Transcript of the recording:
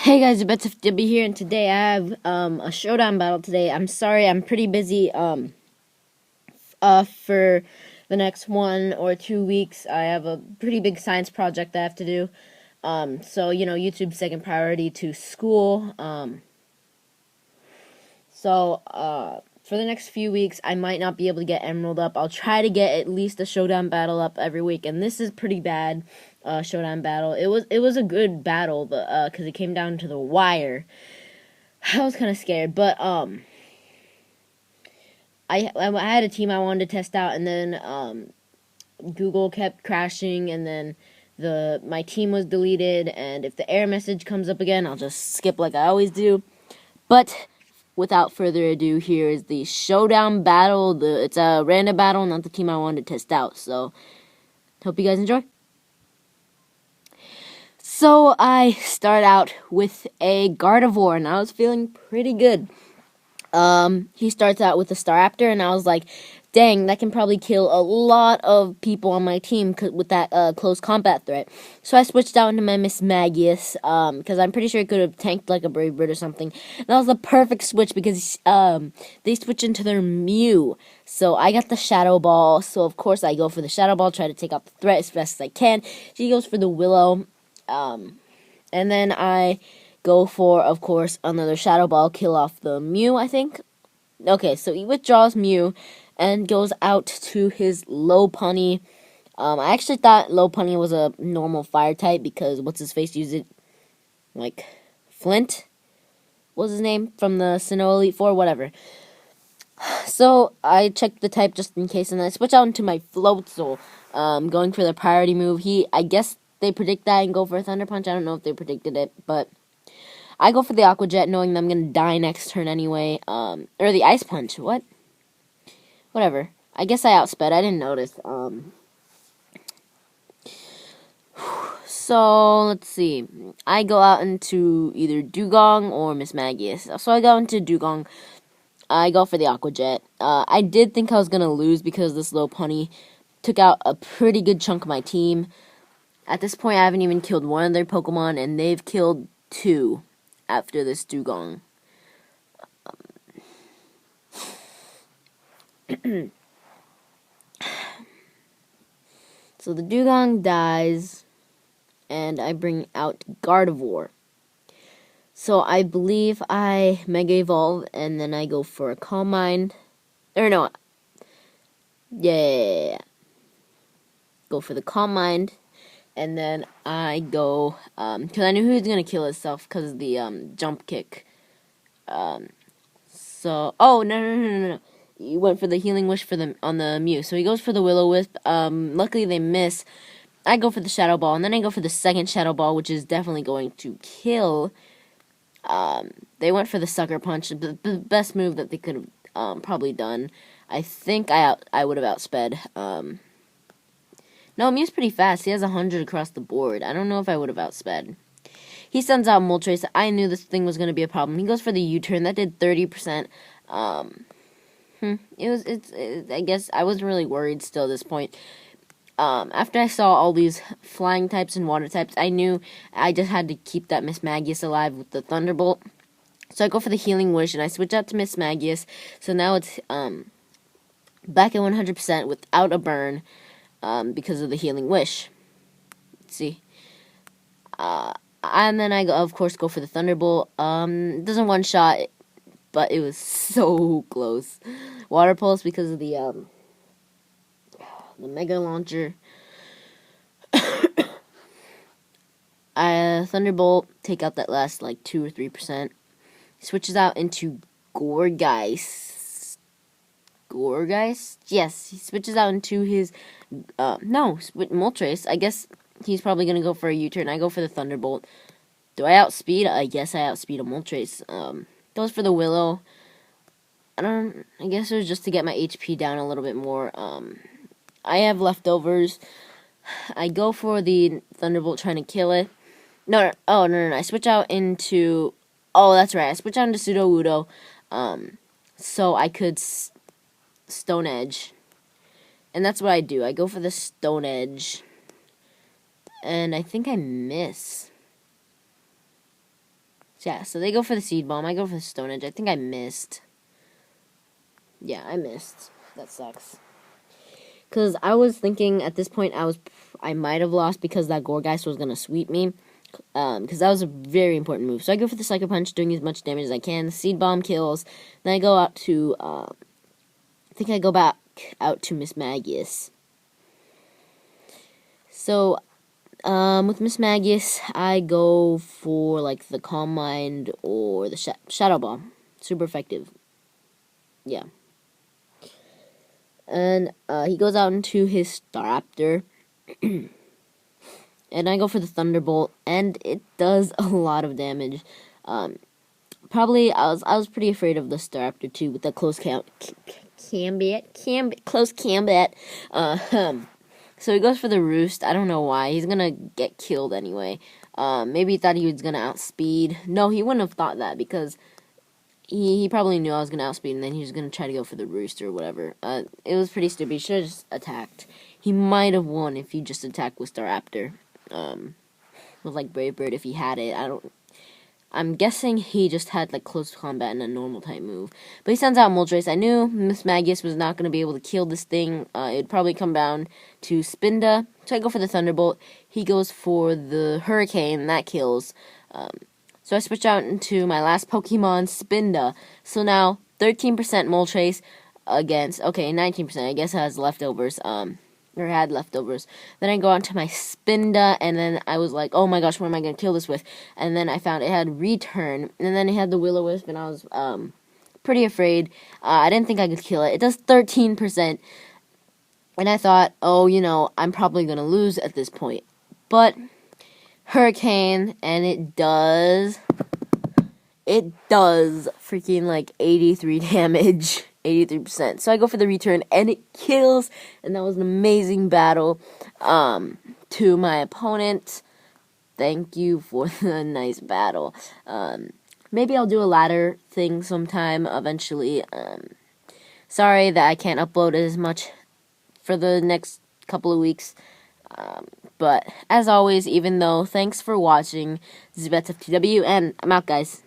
Hey guys, it's be here, and today I have a showdown battle today. I'm sorry, I'm pretty busy for the next 1 or 2 weeks. I have a pretty big science project I have to do. So YouTube's second priority to school. For the next few weeks, I might not be able to get Emerald up. I'll try to get at least a showdown battle up every week, and this is pretty bad. Showdown battle. It was a good battle, but because it came down to the wire, I was kind of scared. But I had a team I wanted to test out, and then Google kept crashing, and then my team was deleted. And if the error message comes up again, I'll just skip like I always do. But without further ado, here is the showdown battle. It's a random battle, not the team I wanted to test out. So hope you guys enjoy. So I start out with a Gardevoir, and I was feeling pretty good. He starts out with a Staraptor, and I was like, dang, that can probably kill a lot of people on my team with that close combat threat. So I switched out into my Miss Magius, because I'm pretty sure it could have tanked like a Brave Bird or something. That was the perfect switch because they switch into their Mew. So I got the Shadow Ball, so of course I go for the Shadow Ball, try to take out the threat as best as I can. She goes for the Willow. And then I go for, of course, another Shadow Ball, kill off the Mew, I think. Okay, so he withdraws Mew and goes out to his Lopunny. I actually thought Lopunny was a normal fire type because what's-his-face used it, like, Flint was his name from the Sinnoh Elite Four, whatever. So I checked the type just in case, and I switch out into my Floatzel, going for the priority move. I guess they predict that and go for a Thunder Punch. I don't know if they predicted it, but I go for the Aqua Jet, knowing that I'm going to die next turn anyway. Or the Ice Punch. What? Whatever. I guess I outsped. I didn't notice. So, let's see. I go out into either Dugong or Miss Magius. So I go into Dugong. I go for the Aqua Jet. I did think I was going to lose because this Lopunny took out a pretty good chunk of my team. At this point, I haven't even killed one of their Pokemon, and they've killed 2 after this Dugong. So the Dugong dies, and I bring out Gardevoir. So I believe I Mega Evolve, and then I go for a Calm Mind. Or no. Yeah. Go for the Calm Mind. And then I go, because I knew he was going to kill himself because of the jump kick. Oh, no. He went for the Healing Wish on the Mew. So he goes for the Will-O-Wisp. Luckily they miss. I go for the Shadow Ball, and then I go for the second Shadow Ball, which is definitely going to kill. They went for the Sucker Punch, the best move that they could have probably done. I think I would have outsped. No, Mew's pretty fast. He has 100 across the board. I don't know if I would have outsped. He sends out Moltres. I knew this thing was going to be a problem. He goes for the U-turn. That did 30%. I guess I wasn't really worried still at this point. After I saw all these flying types and water types, I knew I just had to keep that Miss Magius alive with the Thunderbolt. So I go for the Healing Wish, and I switch out to Miss Magius. So now it's back at 100% without a burn. Because of the Healing Wish. Let's see. And then I, of course, go for the Thunderbolt. Doesn't one-shot, but it was so close. Water Pulse because of the Mega Launcher. Thunderbolt, take out that last, 2 or 3%. Switches out into Gourgeist. Yes, he switches out into his, Moltres. I guess he's probably going to go for a U-turn. I go for the Thunderbolt. Do I outspeed? I guess I outspeed a Moltres. Goes for the Willow. I guess it was just to get my HP down a little bit more. I have leftovers. I go for the Thunderbolt trying to kill it. No, I switch out into, that's right, I switch out into Sudowoodo, so I could Stone Edge. And that's what I do. I go for the Stone Edge. And I think I miss. Yeah, so they go for the Seed Bomb. I go for the Stone Edge. I think I missed. Yeah, I missed. That sucks. Because I was thinking at this point I might have lost because that Gourgeist was going to sweep me. Because that was a very important move. So I go for the Psycho Punch, doing as much damage as I can. The Seed Bomb kills. Then I go out to, I think I go back out to Miss Magius. So, with Miss Magius, I go for, like, the Calm Mind or the Shadow Ball. Super effective. Yeah. And, he goes out into his Staraptor. And I go for the Thunderbolt, and it does a lot of damage. Probably, I was pretty afraid of the Staraptor, too, with the close close combat. So he goes for the Roost. I don't know why. He's gonna get killed anyway. Maybe he thought he was gonna outspeed. No, he wouldn't have thought that, because he probably knew I was gonna outspeed, and then he was gonna try to go for the Roost or whatever. It was pretty stupid. He should have just attacked. He might have won if he just attacked with Staraptor. With like Brave Bird if he had it. I'm guessing he just had like close combat and a normal type move. But he sends out Moltres. I knew Miss Magius was not going to be able to kill this thing. It'd probably come down to Spinda. So I go for the Thunderbolt. He goes for the Hurricane. That kills. So I switch out into my last Pokemon, Spinda. So now 13% Moltres against, okay, 19%. I guess it has leftovers. Or had leftovers. Then I go on to my Spinda, and then I was like, oh my gosh, what am I going to kill this with? And then I found it had Return, and then it had the Will-O-Wisp, and I was pretty afraid. I didn't think I could kill it. It does 13%, and I thought, oh, you know, I'm probably going to lose at this point. But Hurricane, and it does freaking like 83 damage. 83%. So I go for the Return, and it kills, and that was an amazing battle to my opponent. Thank you for the nice battle. Maybe I'll do a ladder thing sometime eventually. Sorry that I can't upload as much for the next couple of weeks. But as always, even though, thanks for watching. This is BetsFTW, and I'm out, guys.